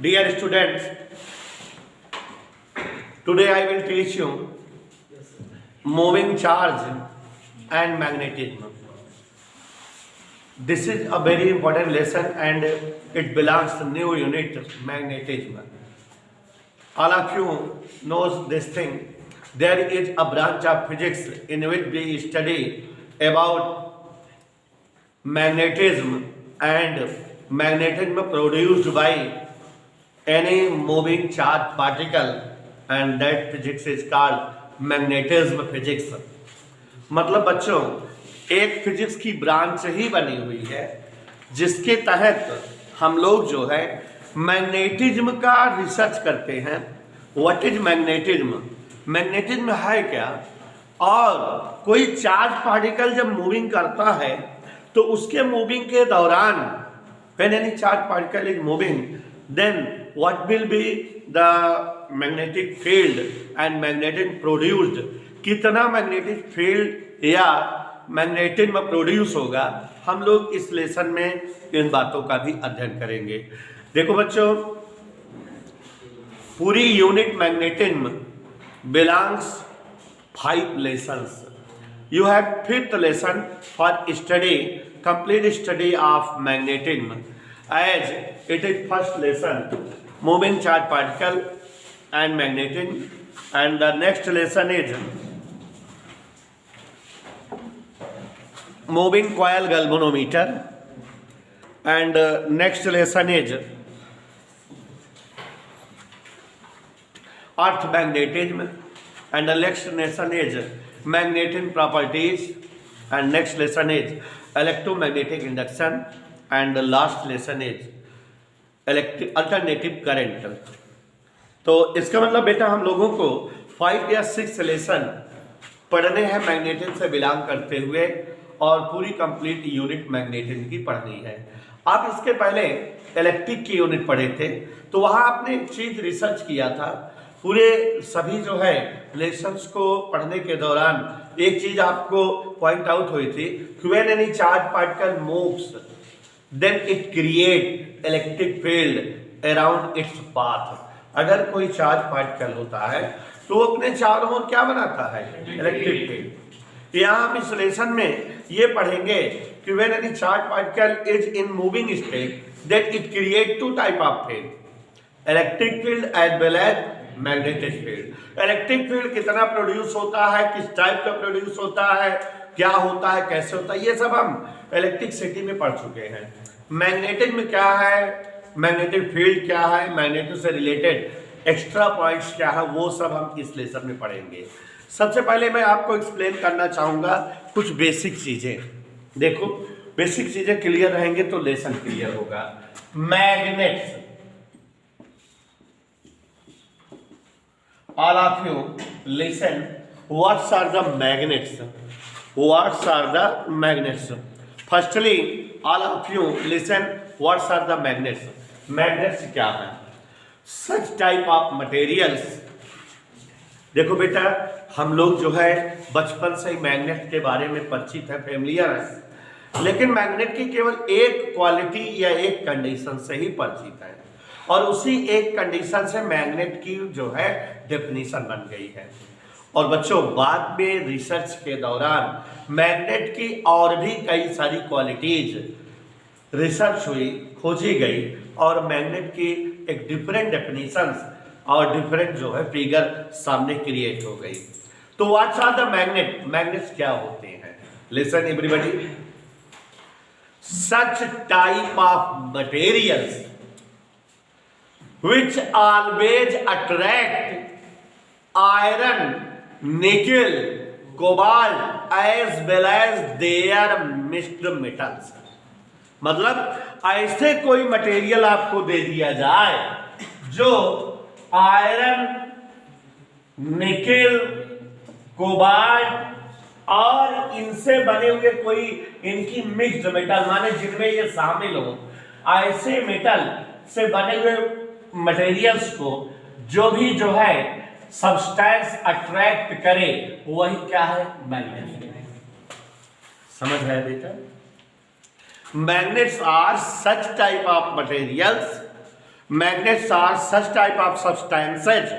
Dear students, today I will teach you moving charge and magnetism. This is a very important lesson and it belongs to new unit magnetism. All of you knows this thing. There is a branch of physics in which we study about magnetism and magnetism produced by any moving charge particle and that physics is called magnetism physics. मतलब बच्चों एक physics की branch ही बनी हुई है जिसके तहत हम लोग जो है मैग्नेटिज्म का रिसर्च करते हैं. What is magnetism? मैग्नेटिज्म है क्या? और कोई चार्ज पार्टिकल जब मूविंग करता है तो उसके मूविंग के दौरान when any charge particle is moving then what will be the magnetic field and magnetism produced. कितना मैग्नेटिक फील्ड या मैग्नेटिज्म प्रोड्यूस होगा, हम लोग इस लेसन में इन बातों का भी अध्ययन करेंगे. देखो बच्चों, पूरी unit magnetism belongs 5 lessons. You have 5th lesson for study, complete study of magnetism, as it is first lesson moving charge particle and magnetism, and the next lesson is moving coil galvanometer, and next lesson is earth magnetism, and the next lesson is magnetic properties, and next lesson is electromagnetic induction, and the last lesson is alternative current. तो इसका मतलब बेटा हम लोगों को 5 या 6 lesson पढ़ने हैं मैग्नेटिज्म से बिलोंग करते हुए और पूरी कंप्लीट यूनिट मैग्नेटिज्म की पढ़नी है. आप इसके पहले इलेक्ट्रिक की यूनिट पढ़े थे तो वहाँ आपने एक चीज रिसर्च किया था. पूरे सभी जो है लेसन्स को पढ़ने के दौरान एक चीज आपको पॉइंट आउट हुई थी कि when any charge particle moves then it create electric field around its path. अगर कोई चार्ज पार्टिकल होता है तो वो अपने चारों ओर क्या बनाता है? Electric field. यहाँ हम इस लेसन में ये पढ़ेंगे कि when any charge particle is in moving state then it create 2 type of field, electric field as well as magnetic field. Electric field कितना प्रोड्यूस होता है, किस टाइप का प्रोड्यूस होता है, क्या होता है, कैसे होता है, ये सब हम इलेक्ट्रिसिटी में पढ़ चुके हैं. मैग्नेटिक में क्या है, मैग्नेटिक फील्ड क्या है, मैग्नेटिक से रिलेटेड एक्स्ट्रा पॉइंट्स क्या है, वो सब हम इस लेसन में पढ़ेंगे. सबसे पहले मैं आपको एक्सप्लेन करना चाहूँगा कुछ बेसिक चीज़ें. देखो बेसिक चीज़ें क्लियर रहेंगे तो लेसन क्लियर होगा. Magnets, all of you listen, what are the magnets? What are the magnets? Firstly, all of you listen, what are the magnets? Magnets क्या है? Such type of materials. देखो बेटा, हम लोग जो है बचपन से ही मैग्नेट के बारे में परिचित है, फेमिलियर है, लेकिन मैग्नेट की केवल एक क्वालिटी या एक कंडीशन से ही परिचित है और उसी एक कंडीशन से मैग्नेट की जो है डेफिनेशन बन गई है. और बच्चों बाद में रिसर्च के दौरान मैग्नेट की और भी कई सारी क्वालिटीज रिसर्च हुई, खोजी गई और मैग्नेट की एक डिफरेंट डेफिनेशंस और डिफरेंट जो है फिगर सामने क्रिएट हो गई. तो what's are the magnet? Magnets क्या होते हैं? Listen everybody. Such type of materials which always attract iron, nickel, cobalt as well as their mixed metals. मतलब ऐसे कोई मटेरियल आपको दे दिया जाए जो आयरन, निकेल, कोबाल्ट और इनसे बने हुए कोई इनकी मिक्स्ड मेटल माने जिनमें ये शामिल हो, ऐसे मेटल से बने हुए मटेरियल्स को जो भी जो है सब्सटेंस अट्रैक्ट करे वही क्या है? मैग्नेट. समझ है बेटा? Magnets are such type of materials Magnets are such type of substances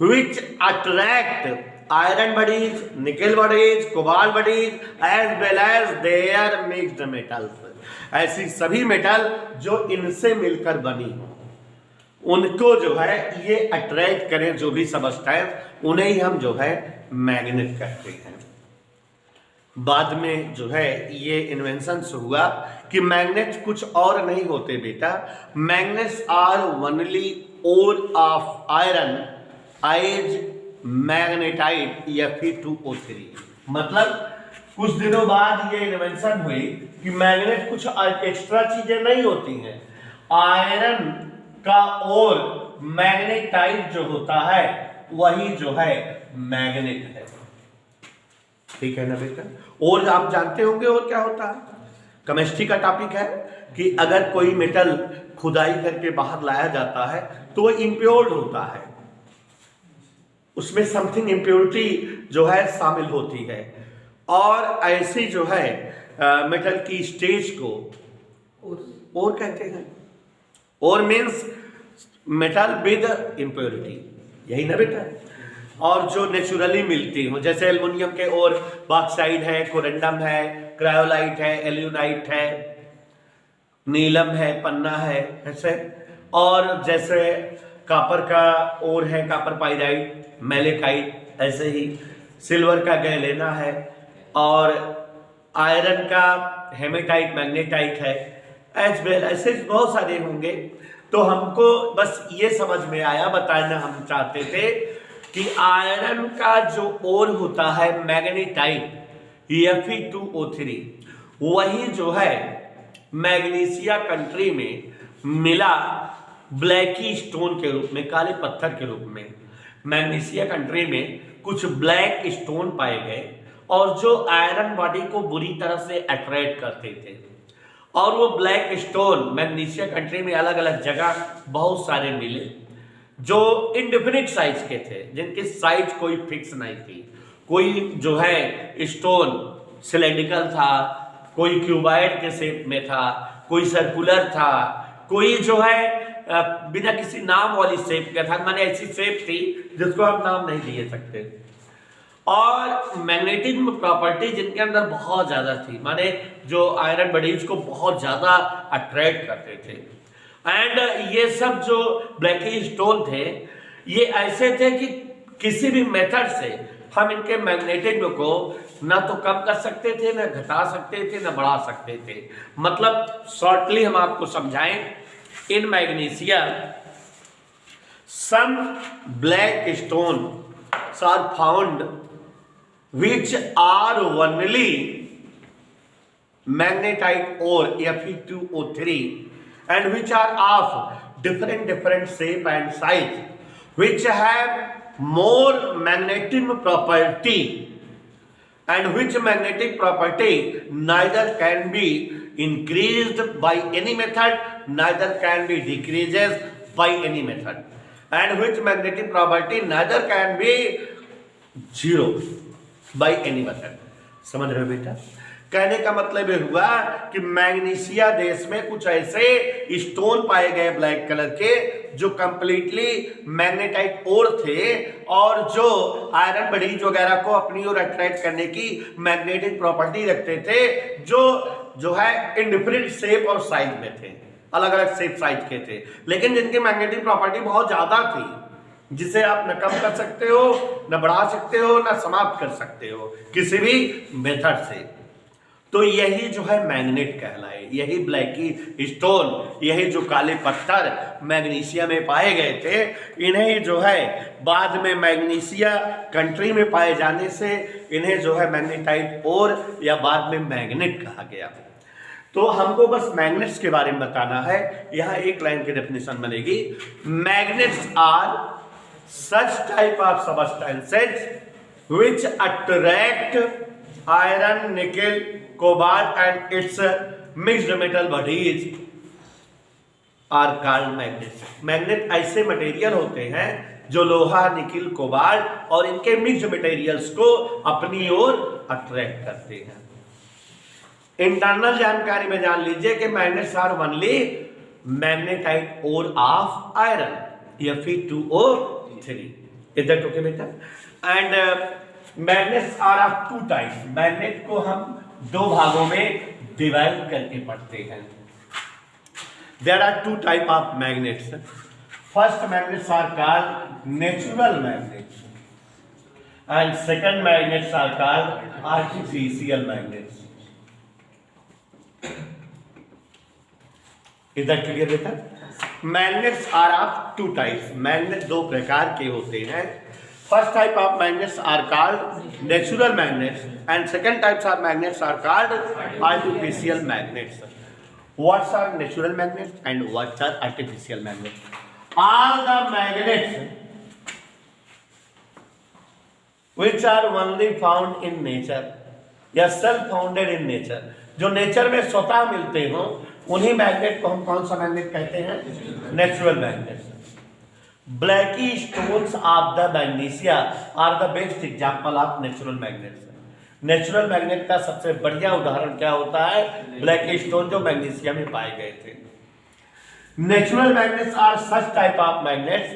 which attract iron bodies, nickel bodies, cobalt bodies as well as their mixed metals. ऐसी सभी मेटल जो इनसे मिलकर बनी हो उनको जो है ये अट्रैक्ट करें, जो भी सबस्टेंस उन्हें ही हम जो है मैग्नेट कहते हैं। बाद में जो है ये इन्वेंशन हुआ कि मैग्नेट्स कुछ और नहीं होते बेटा, magnets are only ore of iron as magnetite Fe2O3। मतलब कुछ दिनों बाद ये इन्वेंशन हुई कि मैग्नेट कुछ एक्स्ट्रा चीजें नहीं होती हैं, आयरन का और मैग्नेटाइट जो होता है वही जो है मैग्नेट है। ठीक है ना बेटा। और आप जानते होंगे और क्या होता है, केमिस्ट्री का टॉपिक है कि अगर कोई मेटल खुदाई करके बाहर लाया जाता है तो वो इम्प्योर्ड होता है, उसमें समथिंग इम्प्योरिटी जो है शामिल होती है, और ऐसी जो है मेटल की स्टेज को और कहते हैं। और मीन्स मेटल विद इम्प्योरिटी, यही ना बेटा। और जो नेचुरली मिलती हो, जैसे एल्युमिनियम के और बॉक्साइड है, कोरेंडम है, क्रायोलाइट है, एल्यूनाइट है, नीलम है, पन्ना है, ऐसे। और जैसे कॉपर का और है कापर पाइराइट, मैलेकाइट, ऐसे ही सिल्वर का गैलेना है, और आयरन का हेमेटाइट, मैग्नेटाइट है, एज वेल ऐसे बहुत सारे होंगे। तो हमको बस ये समझ में आया, बताना हम चाहते थे कि आयरन का जो ओर होता है मैग्नेटाइट Fe2O3, वही जो है मैग्नीशिया कंट्री में मिला ब्लैकी स्टोन के रूप में, काले पत्थर के रूप में। मैग्नीशिया कंट्री में कुछ ब्लैक स्टोन पाए गए और जो आयरन बॉडी को बुरी तरह से अट्रैक्ट करते थे। और वो ब्लैक स्टोन मैग्नीशिया कंट्री में अलग अलग जगह बहुत सारे मिले जो इनडिफिनिट साइज के थे, जिनकी साइज कोई फिक्स नहीं थी। कोई जो है स्टोन सिलेंड्रिकल था, कोई क्यूबाइड के शेप में था, कोई सर्कुलर था, कोई जो है बिना किसी नाम वाली शेप का था, माने ऐसी शेप थी जिसको आप नाम नहीं दिए सकते। और मैग्नेटिक प्रॉपर्टी जिनके अंदर बहुत ज्यादा थी, माने जो आयरन बॉडीज को बहुत ज्यादा अट्रैक्ट करते थे। एंड ये सब जो ब्लैकी स्टोन थे ये ऐसे थे कि किसी भी मेथड से हम इनके मैग्नेटिज्म को ना तो कम कर सकते थे, ना घटा सकते थे, ना बढ़ा सकते थे। मतलब शॉर्टली हम आपको समझाएं, इन magnesia some black stones are found which are only magnetite ore Fe2O3 and which are of different shape and size, which have more magnetism property, and which magnetic property neither can be increased by any method, neither can be decreases by any method, and which magnetic property neither can be zero by any method। समझ रहे हो बेटा? कहने का मतलब ये हुआ कि मैग्नीशिया देश में कुछ ऐसे स्टोन पाए गए ब्लैक कलर के जो कंप्लीटली मैग्नेटाइट ओर थे और जो आयरन बॉडीज वगैरह को अपनी ओर अट्रैक्ट करने की मैग्नेटिक प्रॉपर्टी रखते थे, जो है इंडिफरेंट शेप और साइज में थे, अलग अलग शेप साइज के थे, लेकिन जिनकी मैग्नेटिक प्रॉपर्टी बहुत ज्यादा थी, जिसे आप न कम कर सकते हो, न बढ़ा सकते हो, न समाप्त कर सकते हो किसी भी मेथड से। तो यही जो है मैग्नेट कहलाए, यही ब्लैकी स्टोन, यही जो काले पत्थर मैग्नीशिया में पाए गए थे, इन्हें जो है बाद में मैग्नीशिया कंट्री में पाए जाने से इन्हें जो है मैग्नेटाइट ओर या बाद में मैग्नेट कहा गया। तो हमको बस मैग्नेट्स के बारे में बताना है। यहाँ एक लाइन की डेफिनेशन बनेगी, magnets are such type of substances which attract iron, nickel, cobalt and its mixed metal bodies are called magnets. Magnet ऐसे मटेरियल होते हैं जो लोहा, निकिल, कोबाल्ट और इनके मिक्स्ड मटेरियल्स को अपनी ओर अट्रैक्ट करते हैं। इंटरनल जानकारी में जान लीजिए कि magnets are only magnetite ore of iron, Fe2O3. Is that okay बेटा? And magnets are of two types. Magnet को हम दो भागों में डिवाइड करके पढ़ते हैं. There are two type of magnets. First magnets are called natural magnets and second magnets are called artificial magnets. Is that clear बेटा? Magnets are of two types. Magnet दो प्रकार के होते हैं. First type of magnets are called natural magnets and second types of magnets are called artificial magnets. What's are natural magnets and what's are artificial magnets? All the magnets which are only found in nature या self founded in nature, जो nature में स्वतः मिलते हो, उन्हीं magnet को हम कौन सा मैग्नेट कहते हैं? Natural magnet. Blacky stones of the magnesia are the best example of natural magnets. Natural magnet का सबसे बढ़िया उदाहरण क्या होता है? ब्लैकी स्टोन जो मैग्नीशिया में पाए गए थे. Natural magnets are such type of magnets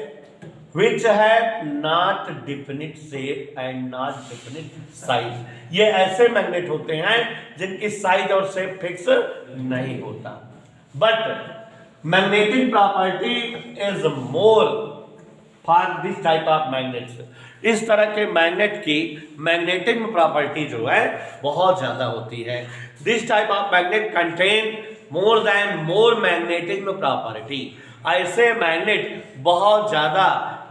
which have not definite shape and not definite size. ये ऐसे मैग्नेट होते हैं जिनकी साइज और शेप फिक्स नहीं होता. But magnetic property is more for this type of magnets. इस तरह के मैग्नेट की मैग्नेटिक प्रॉपर्टी जो है बहुत ज्यादा होती है. This type of magnet contain more than more magnetic property. ऐसे मैग्नेट बहुत ज्यादा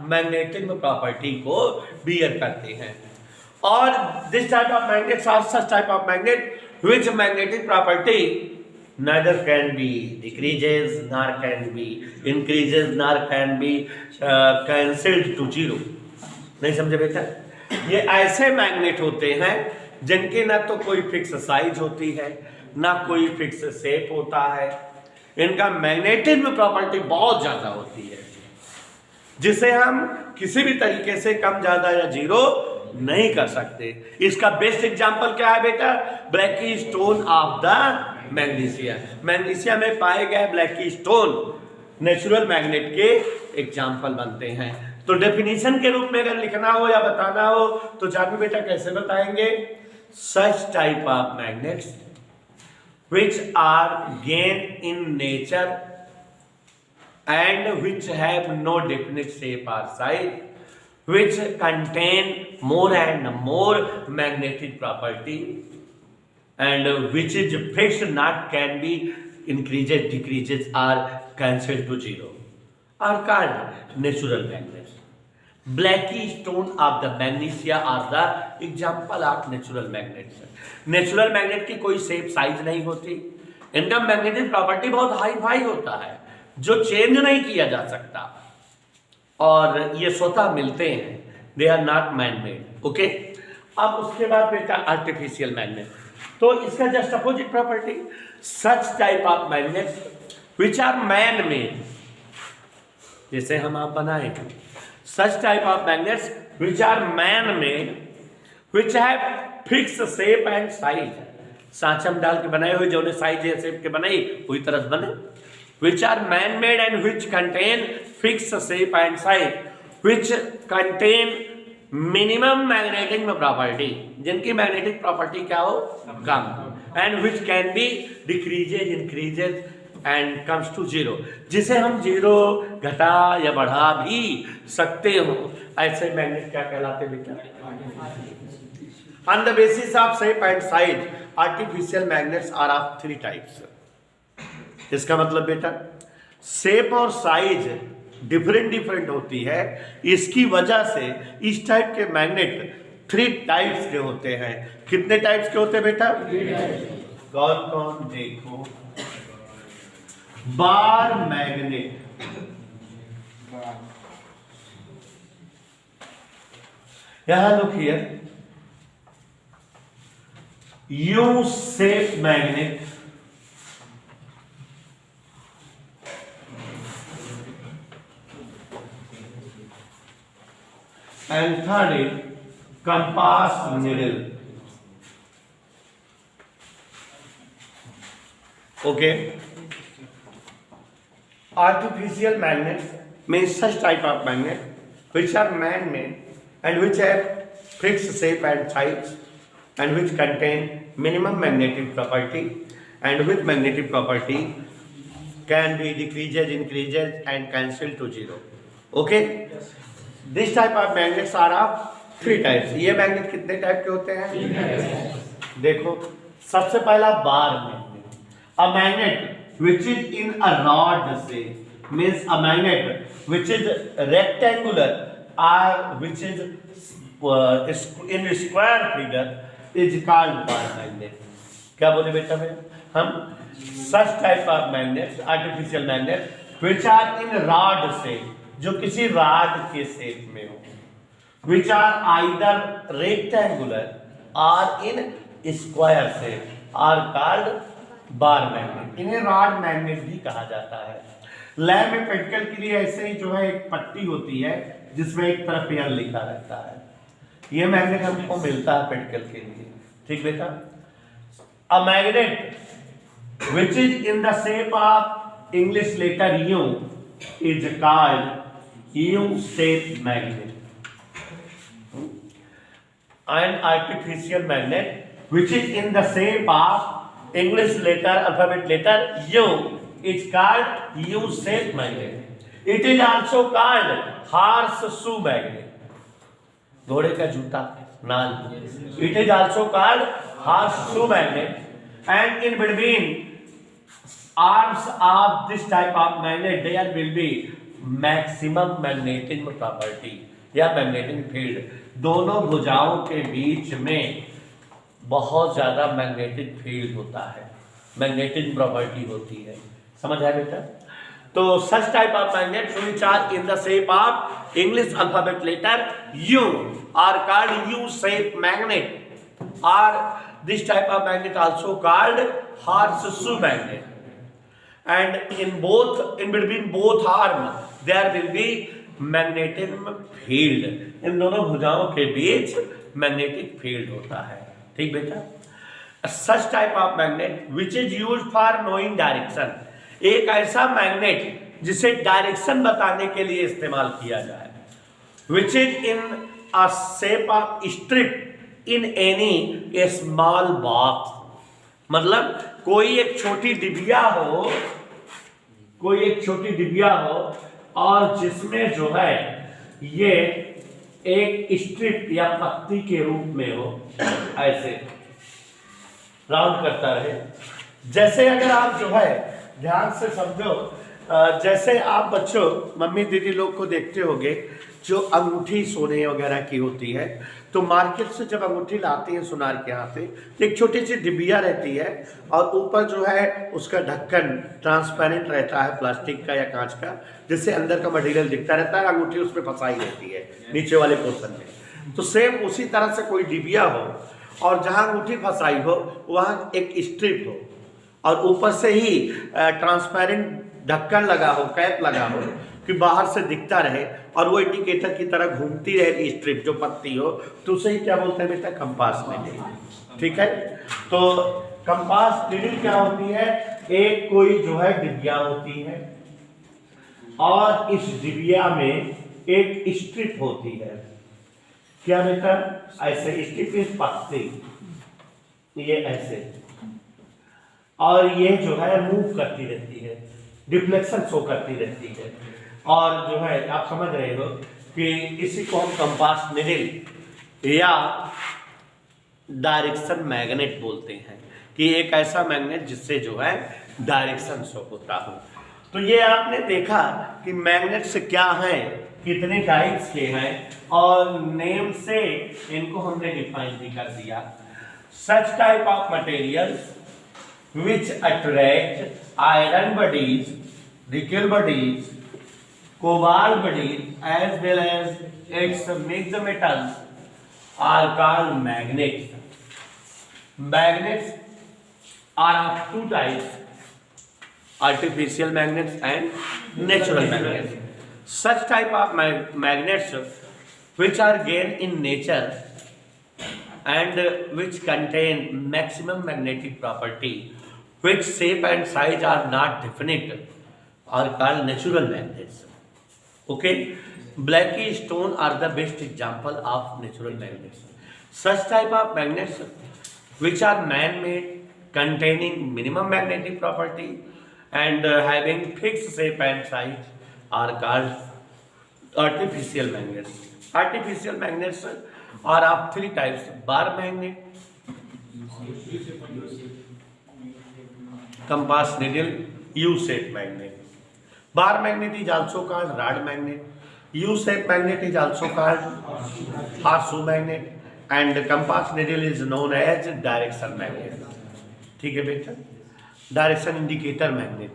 मैग्नेटिक प्रॉपर्टी को बियर करते हैं. और this type of magnets are such type of magnet which magnetic property neither can be decreases nor can be increases nor can be cancelled to zero. नहीं समझे बेटा? ये ऐसे मैग्नेट होते हैं जिनकी ना तो कोई फिक्स साइज होती है ना कोई फिक्स शेप होता है. इनका मैग्नेटिक प्रॉपर्टी बहुत ज्यादा होती है जिसे हम किसी भी तरीके से कम ज्यादा या जीरो नहीं कर सकते. इसका बेस्ट एग्जांपल क्या है बेटा? Blackie stone of the magnesia. Magnesia में पाए गए ब्लैकी स्टोन नेचुरल मैग्नेट के एग्जांपल बनते हैं. तो डेफिनेशन के रूप में अगर लिखना हो या बताना हो तो जानू बेटा कैसे बताएंगे? सच type of magnets which are gained in nature and which have no definite shape or size, which contain more and more magnetic property and which is fixed, not can be increases, decreases or cancelled to zero, are called natural magnets. Blackie stone of the magnesia are the example of natural magnets. Natural magnet की कोई shape size नहीं होती. इनका magnetic property बहुत hi fi होता है जो change नहीं किया जा सकता और ये स्वतः मिलते हैं. They are not man made. Okay. अब उसके बाद बेटा आर्टिफिशियल मैग्नेट. तो इसका just opposite property. Such type of magnets which are man made, जैसे हम आप बनाए. Such type of magnets which are man made which have fix shape and size. सांचा में डाल के बनाए हुए जो साइज या शेप के बनाई वही तरह बने. Which are man made and which contain fix shape and size which contain minimum magnetic property, जिनकी मैग्नेटिक प्रॉपर्टी क्या हो? कम. And which can be decreases, increases and comes to zero, जिसे हम जीरो घटा या बढ़ा भी सकते हो. ऐसे मैग्नेट क्या कहलाते बेटा? On the basis of shape and size, artificial magnets are of three types. इसका मतलब बेटा शेप और साइज डिफरेंट होती है. इसकी वजह से इस टाइप के मैग्नेट 3 टाइप्स के होते हैं. कितने टाइप्स के होते हैं बेटा? कौन कौन? देखो, बार मैग्नेट, यहां look here, U-shaped magnet, and third is compass needle. Okay. artificial magnets means such type of magnet which are man-made and which have fixed shape and size and which contain minimum magnetic property and with magnetic property can be decreases, increases and cancelled to zero. Okay? This type of magnets are of three types. ये magnet कितने type के होते हैं? देखो, सबसे पहला bar magnet. A magnet which is in a rod shape means a magnet which is rectangular or which is in square figure is called bar magnet. क्या बोले बेटा में? हम such type of magnets, artificial magnets which are in rod shape, जो किसी rod के shape में हो, which are either rectangular or in square shape are called bar magnet. इन्हें rod magnet भी कहा जाता है. लैब में प्रैक्टिकल के लिए ऐसे ही जो है एक पट्टी होती है जिसमें एक तरफ पेयर लिखा रहता है. ये मैग्नेट हमको मिलता है प्रैक्टिकल के लिए. ठीक बेटा? A magnet which is in the shape of English letter U is called U-shaped magnet. An artificial magnet which is in the shape of English letter alphabet letter U is called U-shaped magnet. It is also called horseshoe magnet. घोड़े का जूता नाल. It is also called horseshoe magnet. And in between arms of this type of magnet there will be maximum magnetism property या magnetic field. दोनों भुजाओं के बीच में बहुत ज़्यादा मैग्नेटिक फील्ड होता है, मैग्नेटिक प्रॉपर्टी होती है. समझ आया बेटा? तो such type of magnets which are in the shape of English alphabet letter U are called U-shaped magnet, or this type of magnet also called horseshoe magnet. And in between both arms there will be magnetism field. इन दोनों भुजाओं के बीच magnetic field होता है. ठीक बेटा? Such type of magnet which is used for knowing direction. एक ऐसा magnet जिसे डायरेक्शन बताने के लिए इस्तेमाल किया जाए. Which is in a shape of strip in any small box. मतलब कोई एक छोटी डिबिया हो और जिसमें जो है ये एक स्ट्रिप या पत्ती के रूप में हो, ऐसे राउंड करता रहे. जैसे अगर आप जो है ध्यान से समझो, जैसे आप बच्चों मम्मी दीदी लोग को देखते होंगे जो अंगूठी सोने वगैरह की होती है, तो मार्केट से जब अंगूठी लाते हैं सुनार के यहाँ से, एक छोटी सी डिबिया रहती है और ऊपर जो है उसका ढक्कन ट्रांसपेरेंट रहता है, प्लास्टिक का या कांच का, जिससे अंदर का मटेरियल दिखता रहता है. अंगूठी उसमें फंसाई रहती है नीचे वाले पोर्शन में. तो सेम उसी तरह से कोई डिबिया हो और जहाँ अंगूठी फंसाई हो वहाँ एक स्ट्रिप हो और ऊपर से ही ट्रांसपेरेंट ढक्कन लगा हो, कैप लगा हो कि बाहर से दिखता रहे और वो इंडिकेटर की तरह घूमती रहे स्ट्रिप जो पत्ती हो, तो उसे ही क्या बोलते हैं बेटा? Compass needle. ठीक है? तो कंपास नीडल क्या होती है? एक कोई जो है डिबिया होती है और इस डिबिया में एक स्ट्रिप होती है. क्या बेटा? ऐसे स्ट्रिप इस पत्ती, ये ऐसे, और ये जो है मूव करती रहती है, डिफ्लेक्शन शो करती रहती है. और जो है आप समझ रहे हो कि इसी को हम कंपास नीडल या डायरेक्शन मैग्नेट बोलते हैं, कि एक ऐसा मैग्नेट जिससे जो है डायरेक्शन शो होता हो. तो ये आपने देखा कि मैग्नेट्स क्या हैं, कितने टाइप्स के हैं और नेम से इनको हमने डिफाइन भी कर दिया. सच type of materials which attract iron bodies, nickel bodies, cobalt bodies as well as its mixed metals are called magnets. Magnets are of two types: artificial magnets and natural magnets. Such type of magnets which are gained in nature and which contain maximum magnetic property, which shape and size are not definite, are called natural magnets. Okay, blacky stone are the best example of natural magnets. Such type of magnets which are man-made, containing minimum magnetic property and having fixed shape and size are called artificial magnets. Artificial magnets are of three types: bar magnet, compass needle, U-shaped magnet. Bar magnet is also called rod magnet. U-shaped magnet is also called horseshoe magnet, and compass needle is known as direction magnet. ठीक है बेटा, direction indicator magnet,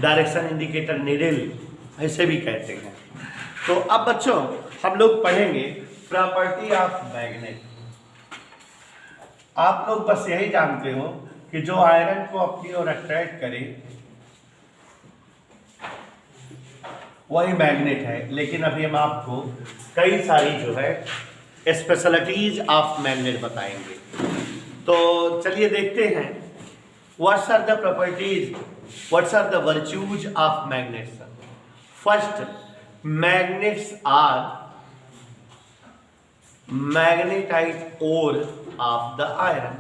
direction indicator needle ऐसे भी कहते हैं। तो अब बच्चों हम लोग पढ़ेंगे प्रॉपर्टी ऑफ मैग्नेट। आप लोग बस यही जानते हो कि जो आयरन को अपनी ओर अट्रैक्ट करे वही मैग्नेट है, लेकिन अभी हम आपको कई सारी जो है स्पेशलिटीज ऑफ मैग्नेट बताएंगे। तो चलिए देखते हैं what's are the properties, what's are the virtues of magnets. First, magnets are magnetite ore of the iron.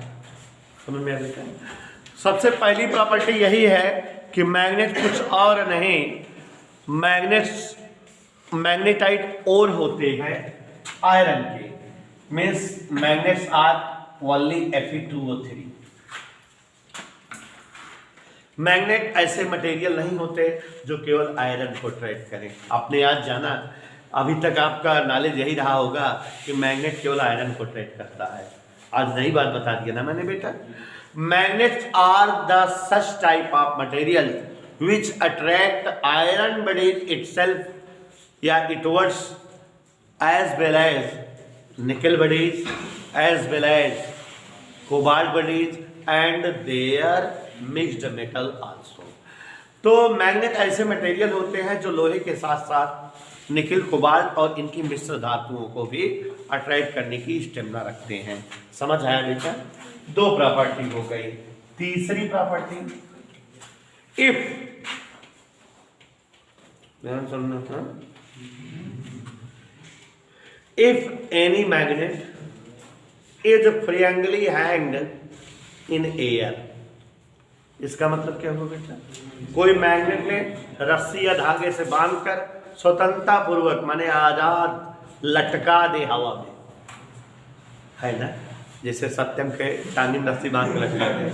समझ में आ गया? सबसे पहली प्रॉपर्टी यही है कि मैग्नेट कुछ और नहीं, मैग्नेट्स मैग्नेटाइट ओर होते हैं आयरन के। Means magnets are only Fe2O3। Magnet ऐसे मटेरियल नहीं होते जो केवल आयरन को अट्रैक्ट करें। आपने आज जाना, अभी तक आपका नॉलेज यही रहा होगा कि मैग्नेट केवल आयरन को अट्रैक्ट करता है। आज नई बात बता दिया ना मैंने बेटा। Magnets are the such type of material which attract iron bodies itself या itwards as well as nickel bodies as well as cobalt bodies and their mixed metal also। तो मैग्नेट ऐसे मटेरियल होते हैं जो लोहे के साथ साथ निकिल, कोबाल्ट और इनकी मिश्र धातुओं को भी अट्रैक्ट करने की स्टेमिना रखते हैं। समझ आया बेटा? दो प्रॉपर्टी हो गई। तीसरी प्रॉपर्टी, इफ ध्यान सुनना था, if any magnet is freely hanged in air. इसका मतलब क्या होगा बेटा? कोई मैग्नेट ने रस्सी या धागे से बांधकर स्वतंत्रता पूर्वक माने आजाद लटका दे हवा में, है ना? जैसे सत्यम के टांगी में रस्सी बांध कर लटका दे।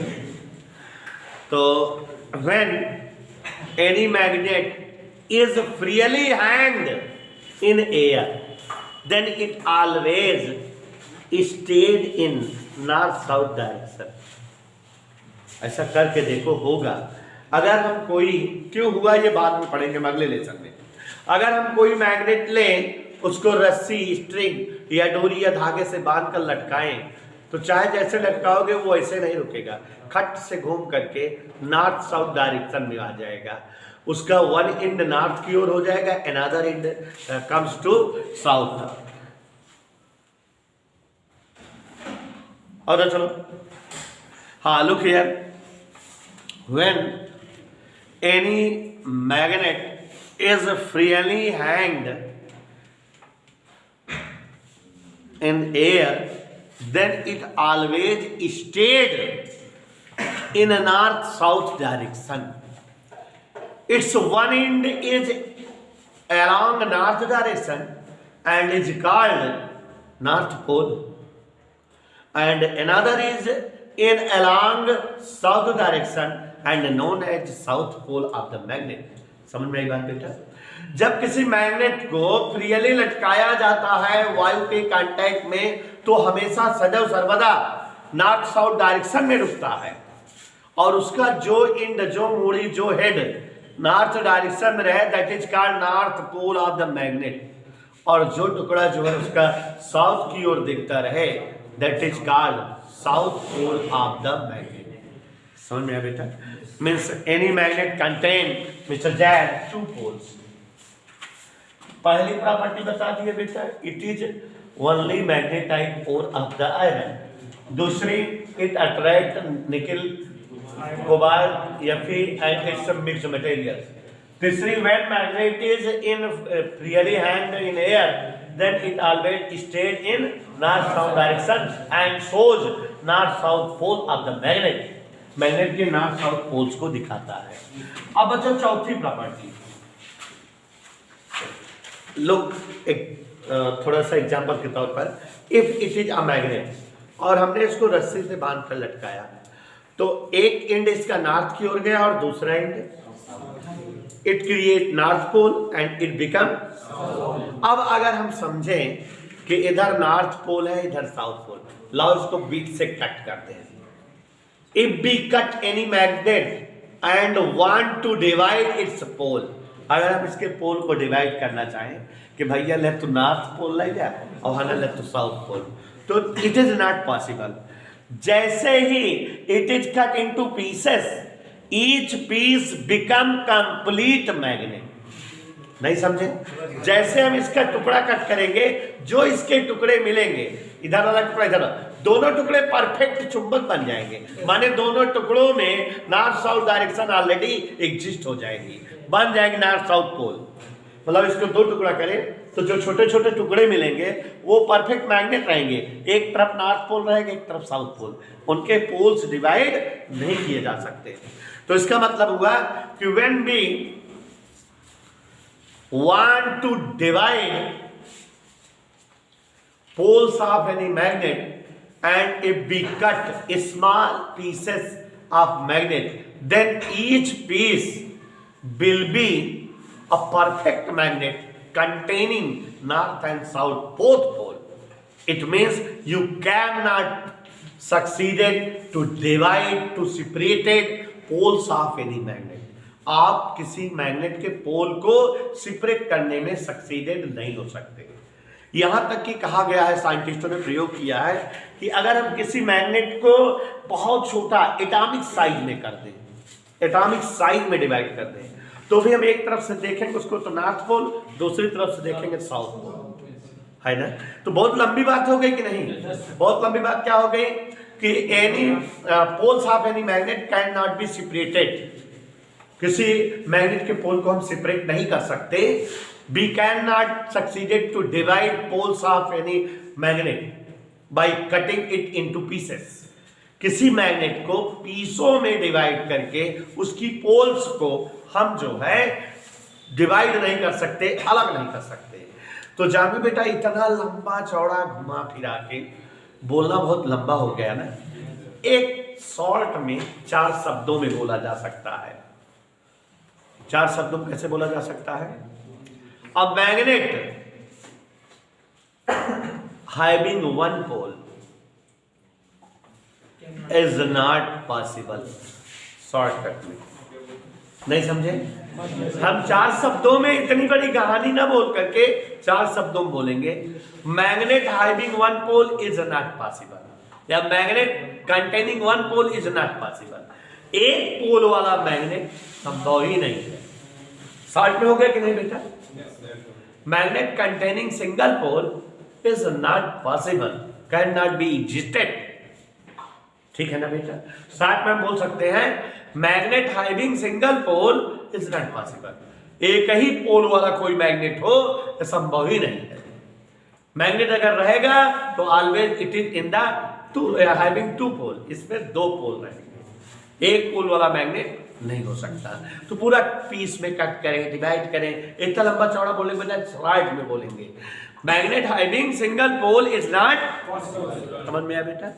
तो when any magnet is freely hanged in air, then it always stayed in north south direction। ऐसा करके देखो होगा। अगर हम कोई, क्यों हुआ ये बाद में पढ़ेंगे हम अगले लेसन में। अगर हम कोई मैग्नेट लें, उसको रस्सी, स्ट्रिंग या डोरी या धागे से बांध कर लटकाएं, तो चाहे जैसे लटकाओगे वो ऐसे नहीं रुकेगा, खट से घूम करके नॉर्थ साउथ डायरेक्शन में आ जाएगा। उसका वन एंड नॉर्थ की ओर हो जाएगा, another end comes to south. और चलो हाँ, look here, when any magnet is freely hanged in air, then it always stayed in a north south direction। its one end is along north direction and is called north pole, and another is in along south direction and known as south pole of the magnet। समझ में आई बात बेटा? जब किसी magnet को freely लटकाया जाता है वायु के कांटेक्ट में, तो हमेशा सदैव सर्वदा नॉर्थ साउथ डायरेक्शन में रुकता है, और उसका जो एंड, जो मूड़ी, जो हेड नॉर्थ डायरेक्शन में रहे, that is called north pole of the magnet, और जो टुकड़ा जो है उसका साउथ की ओर दिखता रहे, that is called south pole of the magnet. समझ में आया बेटा? Means any magnet contain mister jack two poles. पहली प्रॉपर्टी बता दी है बेटा, it is only magnetite ore of the iron. दूसरी, it attract nickel, cobalt, Fe and its mixed materials. तीसरी, when magnet is in freely hand in air, then it always stays in north south direction and shows north south pole of the magnet. Magnet के north south poles को दिखाता है। अब बच्चों चौथी property, लोग एक थोड़ा सा एग्जांपल के तौर पर, if it is a magnet और हमने इसको रस्सी से बांध कर लटकाया, तो एक एंड इसका नॉर्थ की ओर गया और दूसरा end, it create north pole and it become. अब अगर हम समझें कि इधर नॉर्थ पोल है इधर साउथ पोल, लाओ इसको बीच से कट करते हैं। If we cut any magnet and want to divide its pole, अगर हम इसके पोल को डिवाइड करना चाहें कि भैया लेफ्ट टू नॉर्थ पोल ले जाए और हना लेफ्ट टू साउथ पोल, तो इट इज नॉट पॉसिबल। जैसे ही it is cut into pieces, each piece become complete magnet. नहीं समझे? जैसे हम इसका टुकड़ा कट करेंगे, जो इसके टुकड़े मिलेंगे, इधर वाला टुकड़ा इधर, दोनों टुकड़े परफेक्ट चुंबक बन जाएंगे। माने दोनों टुकड़ों में north south direction already exist हो जाएगी, बन जाएगी नॉर्थ साउथ पोल। मतलब इसको दो टुकड़ा करें तो जो छोटे छोटे टुकड़े मिलेंगे वो परफेक्ट मैग्नेट रहेंगे। एक तरफ नॉर्थ पोल रहेगा, एक तरफ साउथ पोल, उनके पोल्स डिवाइड नहीं किए जा सकते। तो इसका मतलब हुआ कि when we want to divide poles of any magnet and if we cut small pieces of magnet, then each piece will be a perfect magnet containing north and south both pole. It means you cannot succeeded to divide, to separated poles of any magnet. आप किसी magnet के pole को separate करने में succeeded नहीं हो सकते। यहां तक कि कहा गया है, साइंटिस्टों ने प्रयोग किया है कि अगर हम किसी मैग्नेट को बहुत छोटा एटॉमिक साइज में कर दें, एटॉमिक साइज में डिवाइड कर दें, तो भी हम एक तरफ से देखेंगे उसको तो नॉर्थ पोल, दूसरी तरफ से देखेंगे साउथ पोल, है ना। तो बहुत लंबी बात हो गई कि नहीं? बहुत लंबी बात क्या हो गई कि any poles of any magnet can not be separated. किसी मैग्नेट के पोल को हम सेपरेट नहीं कर सकते। We cannot succeeded to divide poles of any magnet by cutting it into pieces. किसी मैग्नेट को पीसों में डिवाइड करके उसकी पोल्स को हम जो है डिवाइड नहीं कर सकते, अलग नहीं कर सकते। तो जानवी बेटा, इतना लंबा चौड़ा घुमा फिरा के बोलना बहुत लंबा हो गया ना। एक शॉर्ट में 4 शब्दों में बोला जा सकता है। 4 शब्दों में कैसे बोला जा सकता है? A magnet having one pole is not possible. Shortcut में नहीं समझे? हम 4 शब्दों में इतनी बड़ी कहानी ना बोल करके 4 शब्दों में बोलेंगे। Magnet having one pole is not possible, या magnet containing one pole is not possible. एक पोल वाला मैग्नेट संभव ही नहीं है। शॉर्ट में हो गया कि नहीं बेटा? Magnet containing single pole is not possible, can not be existed. ठीक है ना बेटा? शॉर्ट में हम बोल सकते हैं magnet having single pole is not possible. एक ही पोल वाला कोई मैग्नेट हो तो संभव ही नहीं है। मैग्नेट अगर रहेगा तो always it is in the having 2 पोल, इसमें 2 पोल रहेंगे। एक पोल वाला मैग्नेट नहीं हो सकता। तो पूरा पीस में कट करें, डिवाइड करें, इतना लंबा चौड़ा बोले बजाय स्लाइड में बोलेंगे। Magnet having single pole is not possible. समझ में आया बेटा?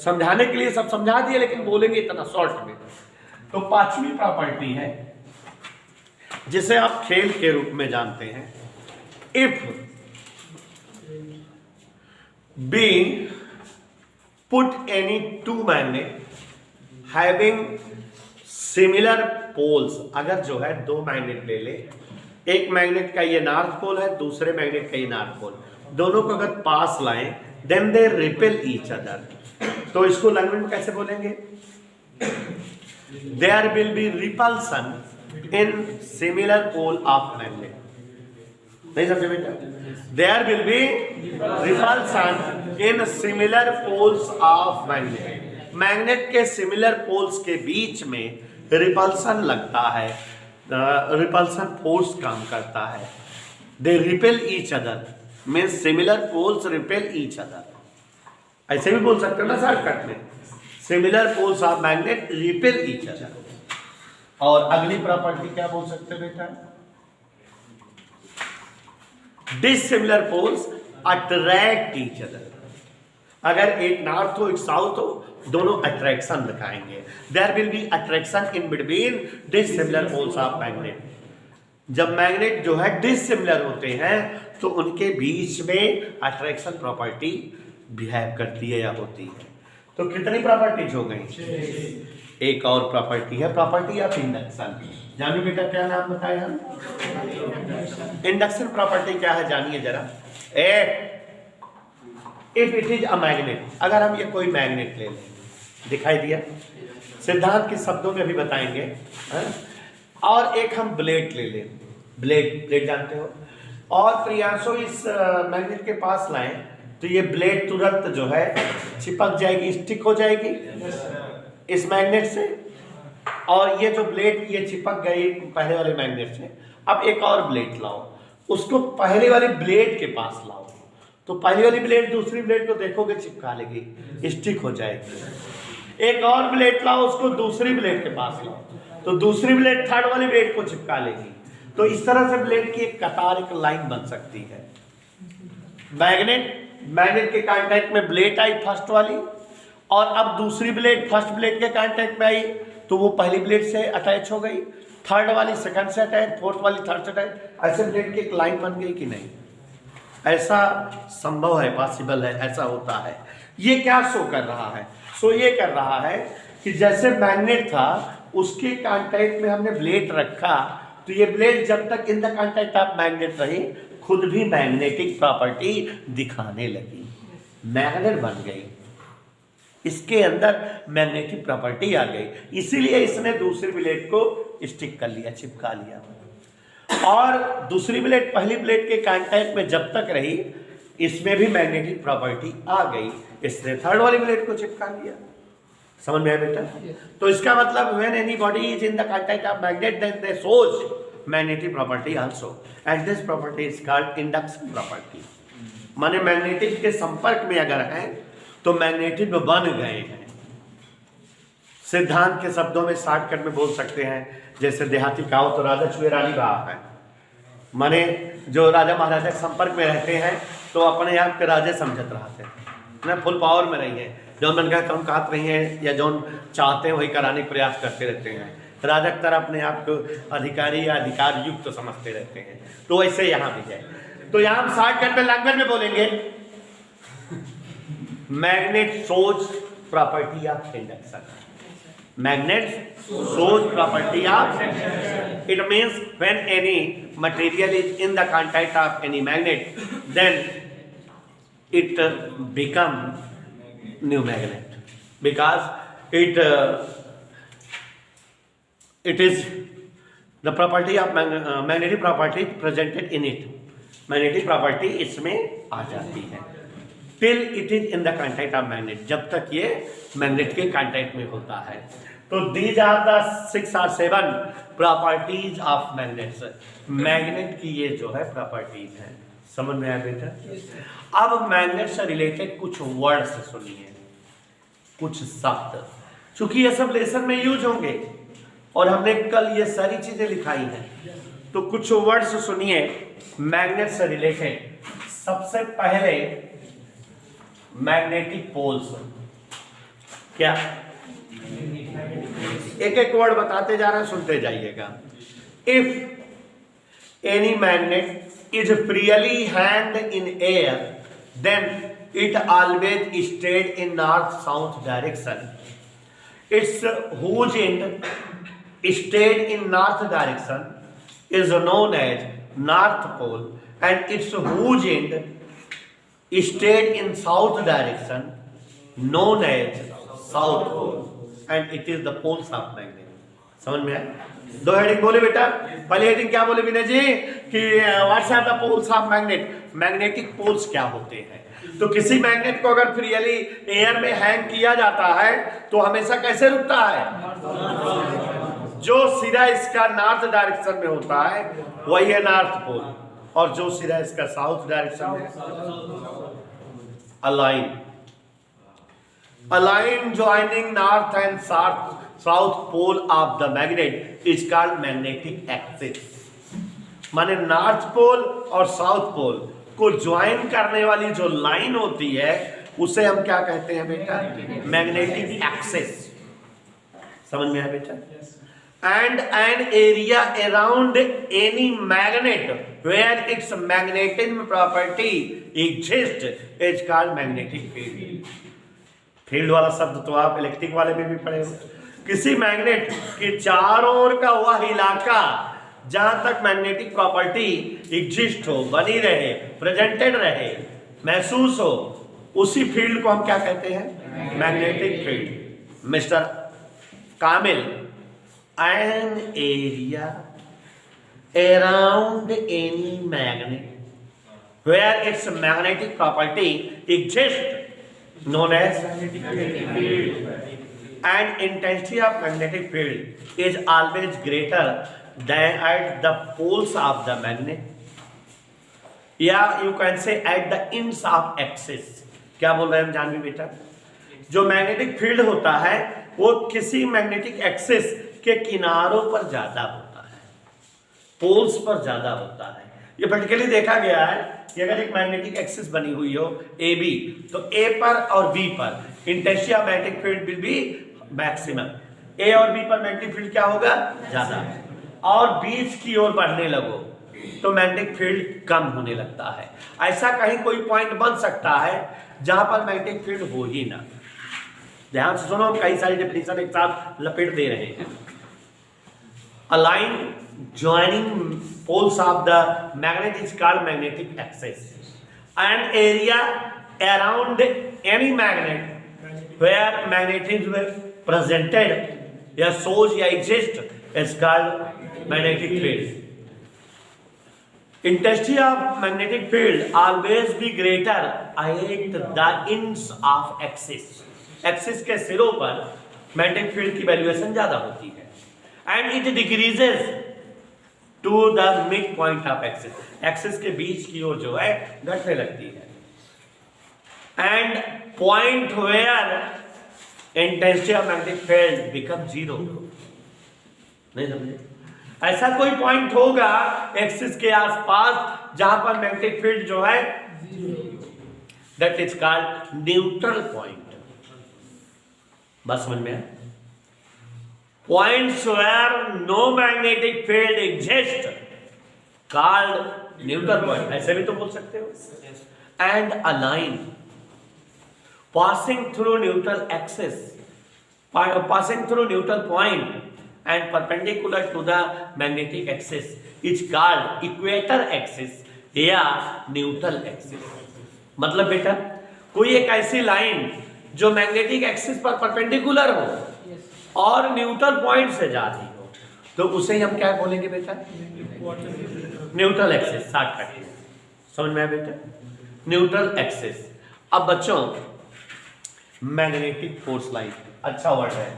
समझाने के लिए सब समझा दिए, लेकिन बोलेंगे इतना शॉर्ट में। तो 5वीं प्रॉपर्टी है जिसे आप खेल के रूप में जानते हैं। If we put any 2 magnet having similar poles, अगर जो है 2 मैग्नेट ले ले, एक मैग्नेट का ये नॉर्थ पोल है, दूसरे मैग्नेट का ये नॉर्थ पोल, दोनों को अगर पास लाएं, then they repel each other. तो इसको लैंग्वेज में कैसे बोलेंगे? There will be repulsion in similar pole of magnet. नहीं समझे बेटा? There will be repulsion in similar poles of magnet. Magnet के सिमिलर पोल्स के बीच में रिपल्सन लगता है। रिपल्सन फोर्स काम करता है। They repel each other, means similar poles repel each other, ऐसे भी बोल सकते हो ना शॉर्टकट में, similar poles of magnet repel each other. और अगली प्रॉपर्टी क्या बोल सकते हो बेटा, dissimilar poles attract each other. अगर एक नॉर्थ हो एक साउथ हो, दोनों अट्रैक्शन दिखाएंगे। There will be attraction in between dissimilar poles of magnet. जब मैग्नेट जो है डिसिमिलर होते हैं तो उनके बीच में अट्रैक्शन प्रॉपर्टी बिहेव करती है या होती है। तो कितनी प्रॉपर्टीज हो गई? एक और प्रॉपर्टी है प्रॉपर्टी ऑफ इंडक्शन। जानिए बेटा क्या नाम बताया हम? इंडक्शन प्रॉपर्टी क्या है जानिए जरा। If it is a magnet, अगर हम ये कोई मैग्नेट ले लें, दिखाई दिया, सिद्धांत के शब्दों में भी बताएंगे है? और एक हम ब्लेड ले लें, ब्लेड जानते हो, और प्रियांशु इस मैग्नेट के पास लाएं तो ये ब्लेड तुरंत जो है चिपक जाएगी, स्टिक हो जाएगी इस मैग्नेट से, और ये जो ब्लेड ये चिपक गई पहले वाले मैग्नेट से। अब एक और ब्लेड लाओ, उसको पहले वाले ब्लेड के पास लाओ, तो पहली वाली ब्लेड दूसरी ब्लेड को देखोगे चिपका लेगी, स्टिक हो जाएगी। एक और ब्लेड लाओ, उसको दूसरी ब्लेड के पास लाओ, तो दूसरी ब्लेड थर्ड वाली ब्लेड को चिपका लेगी। तो इस तरह से ब्लेड की एक कतार, एक लाइन बन सकती है। मैग्नेट के कांटेक्ट में ब्लेड आई फर्स्ट वाली, और अब दूसरी ब्लेड फर्स्ट ब्लेड के कांटेक्ट में आई तो वो पहली ब्लेड से अटैच हो गई, थर्ड वाली सेकंड से अटैच, फोर्थ वाली थर्ड से अटैच, ऐसे ब्लेड की एक लाइन बन गई कि नहीं? ऐसा संभव है, पॉसिबल है, ऐसा होता है। ये क्या शो कर रहा है? शो ये कर रहा है कि जैसे मैग्नेट था उसके कांटेक्ट में हमने ब्लेड रखा, तो ये ब्लेड जब तक इन द कांटेक्ट ऑफ मैग्नेट रही खुद भी मैग्नेटिक प्रॉपर्टी दिखाने लगी, मैग्नेट बन गई, इसके अंदर मैग्नेटिक प्रॉपर्टी आ गई, इसीलिए इसने दूसरी ब्लेड को स्टिक कर लिया, चिपका लिया। और दूसरी ब्लेड पहली ब्लेड के कांटेक्ट में जब तक रही इसमें भी मैग्नेटिक प्रॉपर्टी आ गई, इसने थर्ड वाली ब्लेड को चिपका लिया। समझ में आया बेटा? तो इसका मतलब when anybody is in the contact of magnet then they shows magnetic property also, and this property is called induction property. माने मैग्नेटिक के संपर्क में अगर है तो मैग्नेटिक बन गए हैं। सिद्धांत के शब्दों में शॉर्टकट में बोल सकते हैं, जैसे देहाती कहावत तो राजा छुए रानी बहा है, माने जो राजा महाराजा के संपर्क में रहते हैं तो अपने आप के राजे समझत रहते हैं ना, फुल पावर में रही है, जो मन कहते हम कहते रही हैं या जो चाहते हैं वही कराने का प्रयास करते रहते हैं। राजा की तरह अपने आप को अधिकारी या अधिकार युक्त तो समझते रहते हैं। तो वैसे यहाँ भी है। तो यहाँ हम शॉर्टकट में लैंग्वेज में बोलेंगे, magnet shows property of induction. Magnets shows property of, it means when any material is in the contact of any magnet, then it become new magnet, because it is the property of magnetic property presented in it, magnetic property इसमें आ जाती है till it is in the contact of magnet, जब तक ये magnet के contact में होता है। तो these are the 6 or 7 properties of magnets. Magnet की ये जो है प्रॉपर्टीज है। समझ में आया बेटा? अब मैग्नेट से रिलेटेड कुछ वर्ड्स सुनिए, कुछ शब्द, चूंकि ये सब लेसन में यूज होंगे और हमने कल ये सारी चीजें लिखाई हैं, तो कुछ वर्ड्स सुनिए मैग्नेट से रिलेटेड। सबसे पहले मैग्नेटिक पोल्स। क्या? एक एक वर्ड बताते जा रहे हैं, सुनते जाइएगा। If any magnet is freely hanged in air then it always stayed in north south direction. Its whose end stayed in north direction is known as north pole, and its whose end stayed in south direction known as south pole, and it is the poles of magnet। समझ में आया? दो heading बोले बेटा। पहले heading क्या बोले विनय जी कि what's are the poles of magnet, magnetic poles क्या होते हैं। तो किसी मैग्नेट को अगर फ्रीली एयर में हैंग किया जाता है तो हमेशा कैसे रुकता है? जो सिरा इसका नॉर्थ डायरेक्शन में होता है वही है नॉर्थ पोल, और जो सिरा इसका साउथ डायरेक्शन में align. Align joining north and south pole of the magnet is called magnetic axis. माने नॉर्थ पोल और साउथ पोल को ज्वाइन करने वाली जो लाइन होती है उसे हम क्या कहते हैं बेटा? Magnetic axis. समझ में आया बेटा? And an area around any magnet where its magnetism property exist is called magnetic field. Field वाला शब्द तो आप इलेक्ट्रिक वाले में भी पढ़े हो। किसी मैग्नेट के चारों ओर का वह इलाका जहां तक मैग्नेटिक प्रॉपर्टी एग्जिस्ट हो, बनी रहे, प्रेजेंटेड रहे, महसूस हो, उसी फील्ड को हम क्या कहते हैं? Magnetic field. Mister Kamil, an area around any magnet where its magnetic property exist known as magnetic field, and intensity of magnetic field is always greater than at the poles of the magnet, yeah you can say at the ends of axis। क्या बोल रहे हैं हम जानवी बेटा? जो magnetic field होता है वो किसी मैग्नेटिक एक्सिस के किनारों पर ज्यादा होता है, पोल्स पर ज्यादा होता है। ये प्रैक्टिकली देखा गया है कि अगर एक मैग्नेटिक एक्सिस बनी हुई हो ए बी, तो ए पर और बी पर intensity of magnetic field will be maximum. A और बी पर मैग्नेटिक फील्ड क्या होगा? ज्यादा। और बीच की ओर बढ़ने लगो तो मैग्नेटिक फील्ड कम होने लगता है। ऐसा कहीं कोई पॉइंट बन सकता है जहां पर मैग्नेटिक फील्ड हो ही ना। ध्यान से सुनो, हम कई सारी डेफिनेशन एक साथ लपेट दे रहे हैं। A line joining poles of the magnet is called magnetic axis. An area around any magnet where magnetism is presented, या shows या exist is called magnetic field. Intensity of magnetic field always be greater at the ends of axis. Axis के सिरों पर magnetic field की valuation ज्यादा होती है। And it decreases to the mid point of axis. Axis के बीच की ओर जो है घटने लगती है। And point where intensity of magnetic field becomes zero. नहीं समझे? ऐसा कोई पॉइंट होगा एक्सिस के आसपास जहां पर मैग्नेटिक फील्ड जो है that is called neutral point. बस समझ में? Points where no magnetic field exists called neutral point, ऐसे भी तो बोल सकते हो। And a line passing through neutral axis, passing through neutral point and perpendicular to the magnetic axis is called equator axis या neutral axis। मतलब बेटा कोई एक ऐसी लाइन जो मैग्नेटिक एक्सिस पर परपेंडिकुलर हो और न्यूट्रल पॉइंट से जा रही हो तो उसे हम क्या बोलेंगे बेटा? Neutral axis. शॉर्टकट समझ में आया बेटा? Neutral axis. अब बच्चों मैग्नेटिक फोर्स लाइन अच्छा वर्ड है,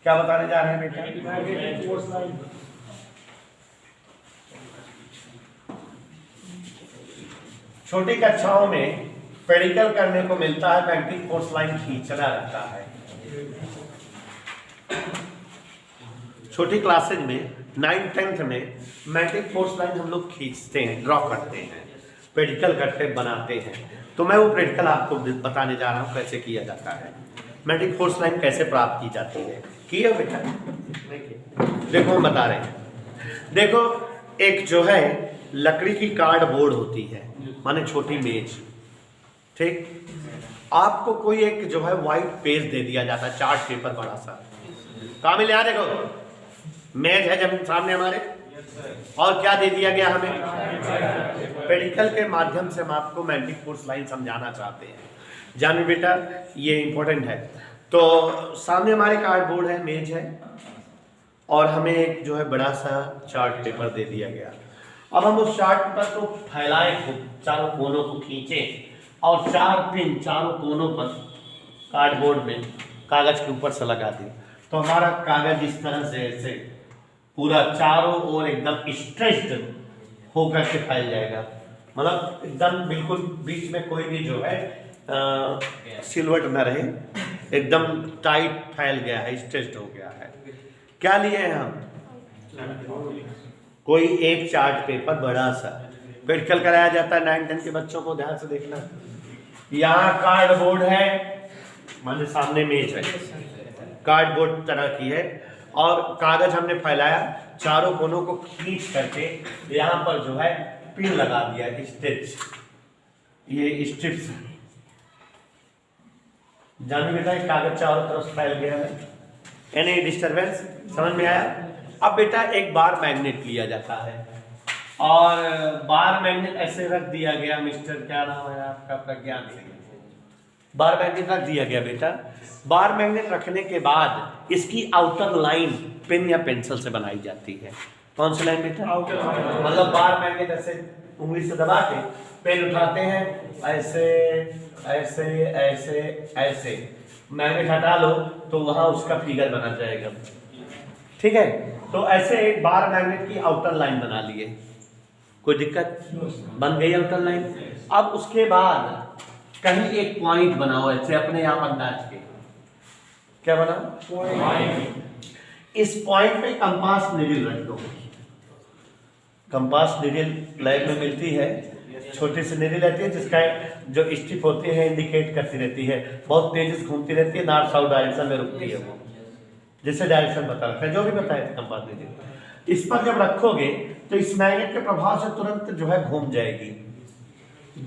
क्या बताने जा रहे हैं बेटा? Magnetic force line. छोटी कक्षाओं में पेडिकल करने को मिलता है, मैग्नेटिक फोर्स लाइन खींचना रहता है। छोटी क्लासेज में 9th 10th में मैग्नेटिक फोर्स लाइन हम लोग खींचते हैं, ड्रॉ करते हैं, प्रैक्टिकल करते बनाते हैं। तो मैं वो प्रैक्टिकल आपको बताने जा रहा हूँ कैसे किया जाता है, मैग्नेटिक फोर्स लाइन कैसे प्राप्त की जाती है। किया बेटा? देखो हम बता रहे हैं। देखो एक जो है लकड़ी की कार्डबोर्ड होती है, माने छोटी मेज, ठीक। आपको कोई एक जो है व्हाइट पेज दे दिया जाता है, चार्ट पेपर बड़ा सा। कामिल यहाँ देखो मेज है जब सामने हमारे, और क्या दे दिया गया हमें? पेडिकल के माध्यम से हम आपको मैग्नेटिक फोर्स लाइन समझाना चाहते हैं। जानिए बेटा ये इंपॉर्टेंट है। तो सामने हमारे कार्डबोर्ड है, मेज है, और हमें एक जो है बड़ा सा चार्ट पेपर दे दिया गया। अब हम उस चार्ट पेपर को फैलाए, चारों कोनों को खींचे और 4 पिन चारों कोनों पर कार्डबोर्ड में कागज के ऊपर से लगा दी। तो हमारा कागज इस तरह से ऐसे पूरा चारों ओर एकदम स्ट्रेच्ड होकर के फैल जाएगा, मतलब एकदम बिल्कुल बीच में कोई भी जो है सिलवट न रहे, एकदम टाइट फैल गया है, स्ट्रेच्ड हो गया है। क्या लिए हैं हम? कोई एक चार्ट पेपर बड़ा सा प्रैक्टिकल कराया जाता है 9-10 के बच्चों को, ध्यान से देखना। यहाँ कार्डबोर्ड है, माने सामने मेज है, कार्डबोर्ड तरह की है, और कागज हमने फैलाया, चारों कोनों को खींच करके यहाँ पर जो है पिन लगा दिया, स्टिच, ये स्ट्रिप्स। जानिए बेटा कागज चारों तरफ फैल गया है, एनी डिस्टर्बेंस, समझ में आया? अब बेटा एक बार मैग्नेट लिया जाता है, और बार मैग्नेट ऐसे रख दिया गया, मिस्टर क्या नाम है आपका, प्रज्ञान सिंह, बार मैग्नेट रख दिया गया बेटा। बार मैग्नेट रखने के बाद इसकी आउटर लाइन पेन या पेंसिल से बनाई जाती है। कौन सी लाइन बेटा? Outer line. मतलब बार मैग्नेट ऐसे उंगली से दबा के पेन उठाते हैं, ऐसे ऐसे ऐसे ऐसे, मैग्नेट हटा लो तो वहां उसका फिगर बना जाएगा, ठीक है? तो ऐसे एक बार मैग्नेट की आउटर लाइन बना लिए, कोई दिक्कत? बन गई आउटर लाइन। अब उसके बाद कहीं एक पॉइंट बनाओ ऐसे अपने आप अंदाज के, क्या बना? पॉइंट। इस पॉइंट पे कंपास नीडल रख दो। कंपास नीडल लैब में मिलती है, छोटी सी नीडल रहती है जिसका जो स्टिप होती है इंडिकेट करती रहती है, बहुत तेजी से घूमती रहती है, नॉर्थ साउथ डायरेक्शन में रुकती है वो, जिससे डायरेक्शन बता रखा है, जो भी बताया था कंपास नीडल। इस पर जब रखोगे तो इस मैग्नेट के प्रभाव से तुरंत जो है घूम जाएगी,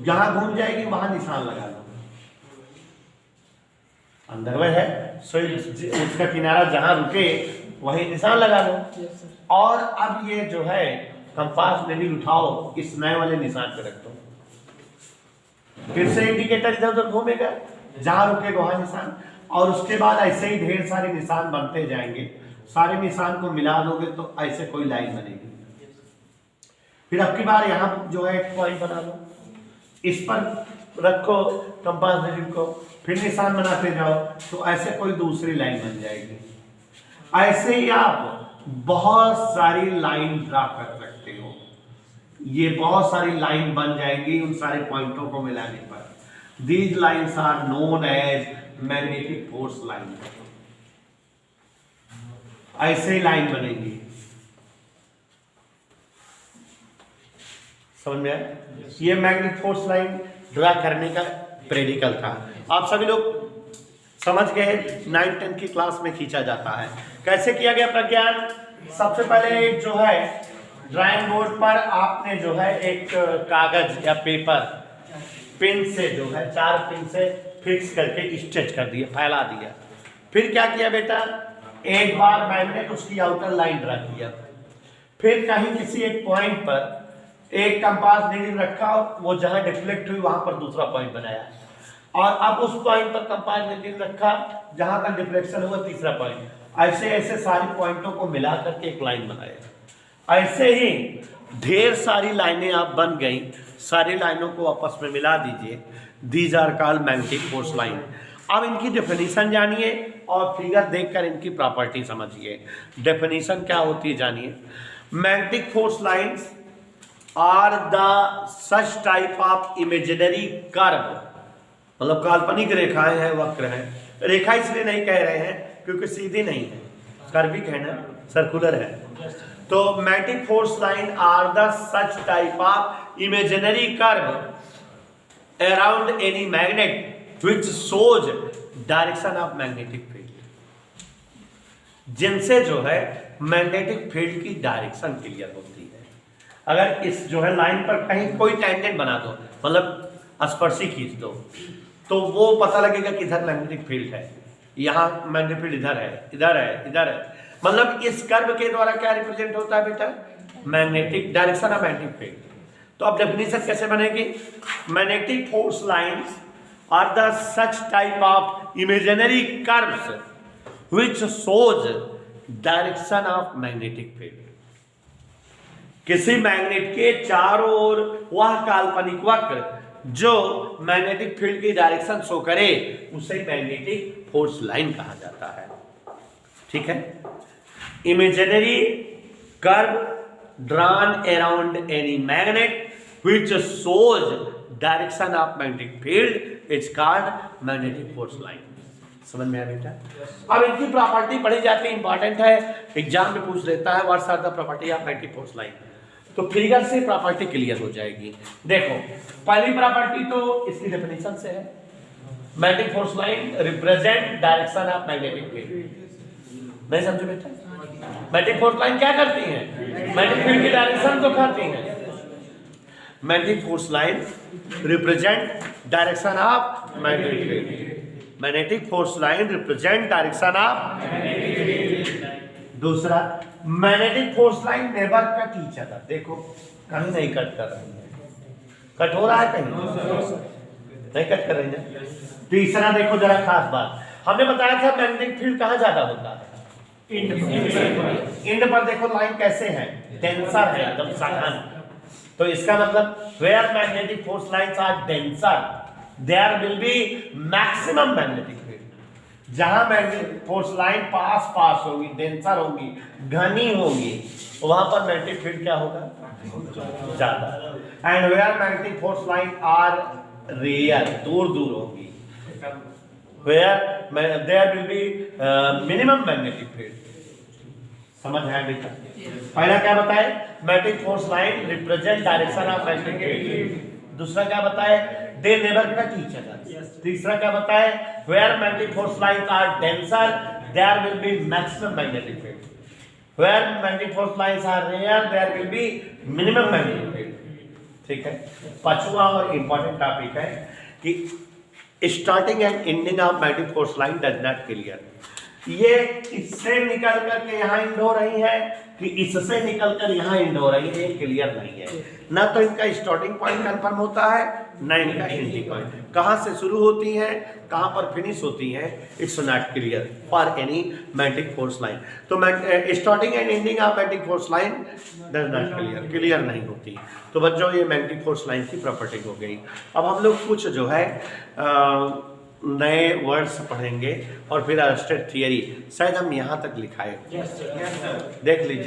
जहां घूम जाएगी वहां निशान लगा दो, अंदर में है सो उसका किनारा जहां रुके वही निशान लगा दो। और अब ये जो है कंपास नीडल उठाओ, इस नए वाले निशान पे रख दो, फिर से इंडिकेटर इधर उधर घूमेगा, जहां रुकेगा वहां निशान, और उसके बाद ऐसे ही ढेर सारे निशान बनते जाएंगे, सारे निशान को मिला दोगे तो ऐसे कोई लाइन बनेगी। फिर अब की बार यहाँ जो है एक पॉइंट बना लो, इस पर रखो कंपास नीडल को, फिर निशान बनाते जाओ तो ऐसे कोई दूसरी लाइन बन जाएगी। ऐसे ही आप बहुत सारी लाइन ड्रा कर सकते हो, ये बहुत सारी लाइन बन जाएंगी उन सारे पॉइंटों को मिलाने पर। These lines are known as magnetic force line. ऐसे ही लाइन बनेगी, समझ में आया? ये मैग्नेटिक फोर्स लाइन ड्रा करने का प्रैक्टिकल था, आप सभी लोग समझ गए। 9-10 की क्लास में खींचा जाता है। कैसे किया गया प्रज्ञान? सबसे पहले जो है ड्राइंग बोर्ड पर आपने जो है एक कागज या पेपर पिन से जो है 4 पिन से फिक्स करके स्ट्रेच कर दिया, फैला दिया। फिर क्या किया बेटा? एक बार मैग्नेट उसकी आउटर लाइन ड्रा किया, फिर कहीं किसी एक पॉइंट पर एक कंपास नीडल रखा, वो जहां डिफ्लेक्ट हुई वहां पर दूसरा पॉइंट बनाया, और अब उस पॉइंट पर कंपास नीडल रखा जहां पर डिफ्लेक्शन हुआ तीसरा पॉइंट। ऐसे ऐसे सारे पॉइंटों को मिला करके एक लाइन बनाया। ऐसे ही ढेर सारी लाइनें आप बन गई, सारी लाइनों को आपस में मिला दीजिए, these are called magnetic force line. अब इनकी डेफिनेशन जानिए और फिगर देखकर इनकी प्रॉपर्टी समझिए। डेफिनेशन क्या होती है जानिए। Magnetic force lines are the such type of imaginary curve, मतलब काल्पनिक रेखाएं हैं, वक्र हैं। रेखा इसलिए नहीं कह रहे हैं क्योंकि सीधी नहीं है, कर्विक है ना, सर्कुलर है। तो magnetic force line are the such type of imaginary curve around any magnet which shows direction of magnetic field, जिनसे जो है मैग्नेटिक फील्ड की डायरेक्शन क्लियर होती है। अगर इस जो है लाइन पर कहीं कोई टेंजेंट बना दो, मतलब स्पर्शी खींच दो, तो वो पता लगेगा कि इधर मैग्नेटिक फील्ड है, यहाँ मैग्नेटिक फील्ड इधर है, इधर है, इधर है। मतलब इस कर्व के द्वारा क्या रिप्रेजेंट होता है बेटा? Magnetic direction of magnetic field. तो अब डेफिनेशन कैसे बनेगी? Magnetic force lines are the such type of imaginary curves which shows direction of magnetic field. किसी मैग्नेट के चारों ओर वह काल्पनिक वक्र जो मैग्नेटिक फील्ड की डायरेक्शन शो करे उसे मैग्नेटिक फोर्स लाइन कहा जाता है। ठीक है। Imaginary curve drawn around any magnet which shows direction of magnetic field is called magnetic force line। समझ में आया बेटा? अब इनकी प्रॉपर्टी पढ़ी जाती है, इंपॉर्टेंट है, एग्जाम में पूछ लेता है what's are the property of magnetic force line. तो फिगर से प्रॉपर्टी क्लियर हो जाएगी। देखो पहली प्रॉपर्टी तो इसकी डेफिनेशन से है, magnetic force line represent direction of magnetic field. नहीं समझे बेटा? मैग्नेटिक फोर्स लाइन क्या करती है? मैग्नेटिक फील्ड की डायरेक्शन को खाती है। Magnetic force line represent direction of magnetic field. Magnetic force line represent direction of. दूसरा, magnetic force line never cut each other. देखो कहीं नहीं कट कर रही है, कट हो रहा है कहीं नहीं कट कर रही है। तीसरा देखो जरा खास बात, हमने बताया था मैग्नेटिक फील्ड कहाँ ज्यादा होता है? इंड पर। देखो लाइन कैसे है? डेंसर है, एकदम सघन। तो इसका मतलब where magnetic force lines are denser there will be maximum magnetic field. जहां मैग्नेटिक फोर्स लाइन पास होगी, डेंसर होगी, घनी होगी, वहां पर मैग्नेटिक फील्ड क्या होगा? ज्यादा। And where magnetic force line are rare, दूर होगी, where there will be minimum magnetic field. समझ है बेटा? पहला क्या बताए? Magnetic force line represent direction of magnetic field. दूसरा क्या बताए? They never cut each other. तीसरा क्या बताए? Where magnetic force lines are denser there will be maximum magnetic field. Where magnetic force lines are rare there will be minimum magnetic field. ठीक है। पांचवा और इंपॉर्टेंट टॉपिक है कि starting and ending of magnetic force line does not clear. ये इससे निकल करके यहाँ इंड हो रही है कि इससे निकलकर यहाँ इंड हो रही है, ये क्लियर नहीं है। ना तो इनका स्टार्टिंग पॉइंट कंफर्म होता है, ना इनका एंडिंग पॉइंट। कहाँ से शुरू होती है, कहाँ पर फिनिश होती है, it's not clear for any magnetic force line. तो starting and ending of magnetic force line does not clear नहीं होती। तो बच्चों ये मैग्नेटिक फोर्स लाइन की प्रॉपर्टी हो गई। अब हम लोग कुछ जो है नए वर्ड्स पढ़ेंगे और फिर अरेस्टेड थियरी, शायद हम यहाँ तक लिखाए, देख लीजिए।